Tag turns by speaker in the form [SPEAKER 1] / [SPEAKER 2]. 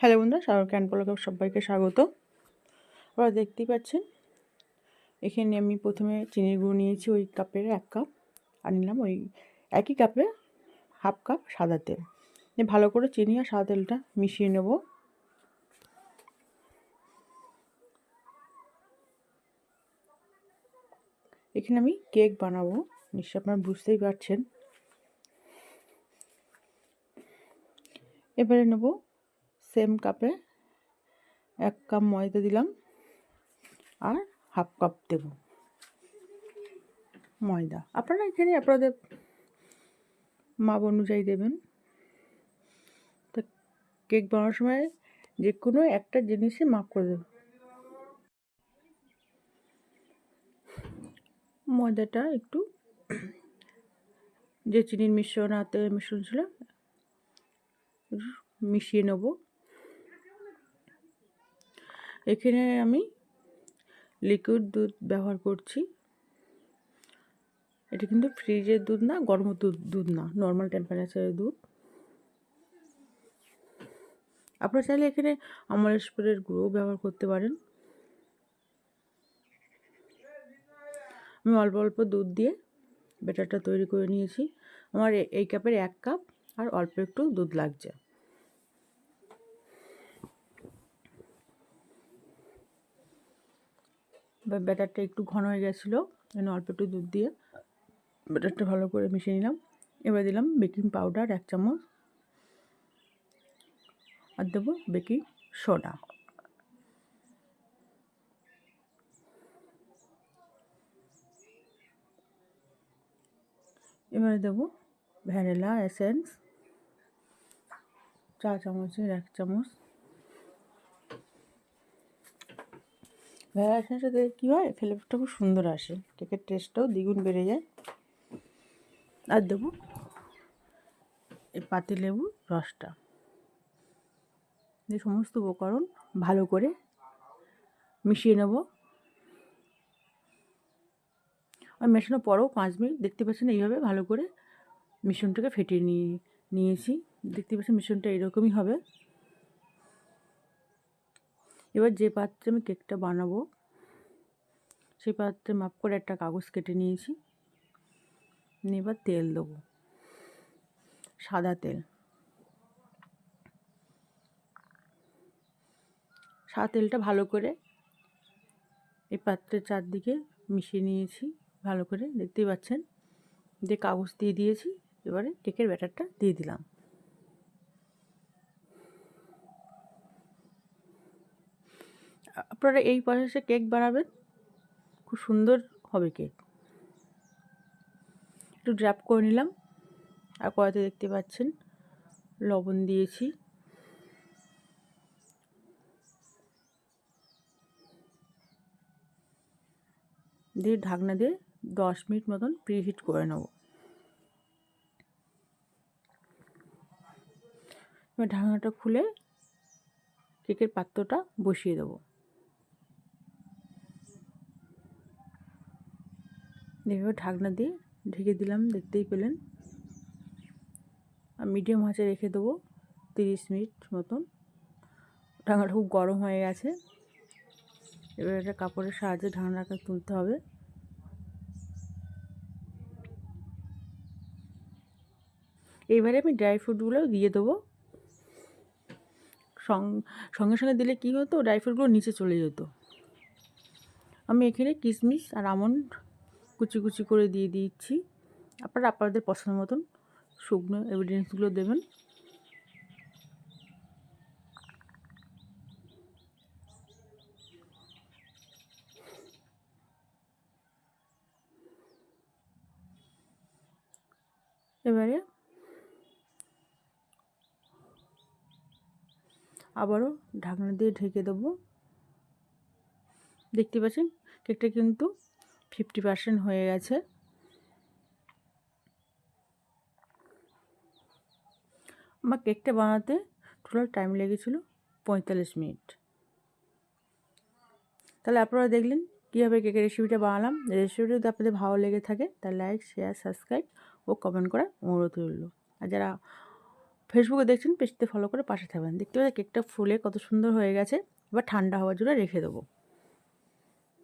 [SPEAKER 1] Hello বন্ধুরা, Shahrukh can ব্লগে সবাইকে স্বাগত। আপনারা দেখতেই পাচ্ছেন এখানে আমি প্রথমে চিনির গুঁড়ো নিয়েছি ওই কাপের 1 কাপ, আর নিলাম ওই একই কাপে হাফ কাপ সাদা তেল। ভালো করে চিনি আর সাদা তেলটা মিশিয়ে নেব। এখানে আমি কেক বানাবো, নিশ্চয়ই আপনারা বুঝতেই পারছেন। এবারে নেব সেম কাপে 1 কাপ ময়দা দিলাম আর হাফ কাপ দেব ময়দা। আপনারা এখানে আপনাদের মাপ অনুযায়ী দেবেন। তো কেক বানানোর সময় যে কোনো একটা জিনিসে মাপ করে দেবেন। ময়দাটা একটু যে চিনির মিশ্রণ আর তেলের মিশ্রণ ছিল মিশিয়ে নেব। এখানে আমি লিকুইড দুধ ব্যবহার করছি। এটা কিন্তু ফ্রিজের দুধ না, গরম দুধ না, নর্মাল টেম্পারেচারের দুধ। আপনারা চাইলে এখানে আমলের স্প্রের গুঁড়ো ব্যবহার করতে পারেন। আমি অল্প অল্প দুধ দিয়ে ব্যাটারটা তৈরি করে নিয়েছি। আমার এই কাপের 1 কাপ আর অল্প একটু দুধ লাগছে। ব্যাটারটা একটু ঘন হয়ে গেছিলো, অল্প একটু দুধ দিয়ে ব্যাটারটা ভালো করে মিশিয়ে নিলাম। এবার দিলাম বেকিং পাউডার 1 চামচ আর দেবো বেকিং সোডা। এবারে দেবো ভ্যানিলা এসেন্স 4 চামচের 1 চামচ। ভ্যানিলা এসেন্সটা দিলে কী হয়, ফ্লেভারটা খুব সুন্দর আসে, কেকের টেস্টটাও দ্বিগুণ বেড়ে যায়। আর দেবো এই পাতিলেবুর রসটা দিয়ে সমস্ত উপকরণ ভালো করে মিশিয়ে নেব। আর মেশানোর পরেও 5 মিনিট দেখতে পাচ্ছেন এইভাবে ভালো করে মিশ্রণটাকে ফেটিয়ে নিয়েছি। দেখতে পাচ্ছেন মিশ্রণটা এরকমই হবে। এবার যে পাত্রে আমি কেকটা বানাবো সেই পাত্রে মাপ করে একটা কাগজ কেটে নিয়েছি। এবার তেল দেবো, সাদা তেল। সাদা তেলটা ভালো করে এই পাত্রের চারদিকে মিশিয়ে নিয়েছি ভালো করে, দেখতেই পাচ্ছেন। দিয়ে কাগজ দিয়ে দিয়েছি। এবারে কেকের ব্যাটারটা দিয়ে দিলাম। আপনারা এই প্রসেসে কেক বানাবেন, খুব সুন্দর হবে কেক। একটু ড্রাপ করে নিলাম। আর কড়াইতে দেখতে পাচ্ছেন লবণ দিয়েছি। দিয়ে ঢাকনা দিয়ে 10 মিনিট মতন প্রিহিট করে নেব। এবার ঢাকনাটা খুলে কেকের পাত্রটা বসিয়ে দেবো। এভাবে ঢাকনা দিয়ে ঢেকে দিলাম, দেখতেই পেলেন। আর মিডিয়াম আঁচে রেখে দেবো 30 মিনিট মতন। ঢাকনাটা খুব গরম হয়ে গেছে। এবার একটা কাপড়ের সাহায্যে ঢাকনাটা তুলতে হবে। এইবারে আমি ড্রাই ফ্রুটগুলো দিয়ে দেবো। সঙ্গে সঙ্গে দিলে কী হতো, ড্রাই ফ্রুটগুলো নিচে চলে যেত। আমি এখানে কিশমিশ আর আমন্ড কুচি কুচি করে দিয়ে দিচ্ছি। আপনারা আপনাদের পছন্দ মতন শুকনো ইনগ্রিডিয়েন্টসগুলো দেবেন। এবারে আবারও ঢাকনা দিয়ে ঢেকে দেবো। দেখতে পাচ্ছেন কেকটা কিন্তু 50% হয়ে গেছে। আমার কেকটা বানাতে টোটাল টাইম লেগেছিল 45 মিনিট। তাহলে আপনারা দেখলেন কীভাবে কেকের রেসিপিটা বানালাম। রেসিপিটা যদি আপনাদের ভালো লেগে থাকে তাহলে লাইক, শেয়ার, সাবস্ক্রাইব ও কমেন্ট করার অনুরোধ রইল। আর যারা ফেসবুকে দেখছেন পেজটিতে ফলো করে পাশে থাকবেন। দেখতে পাচ্ছেন কেকটা ফুলে কত সুন্দর হয়ে গেছে। এবার ঠান্ডা হওয়ার জন্য রেখে দেবো।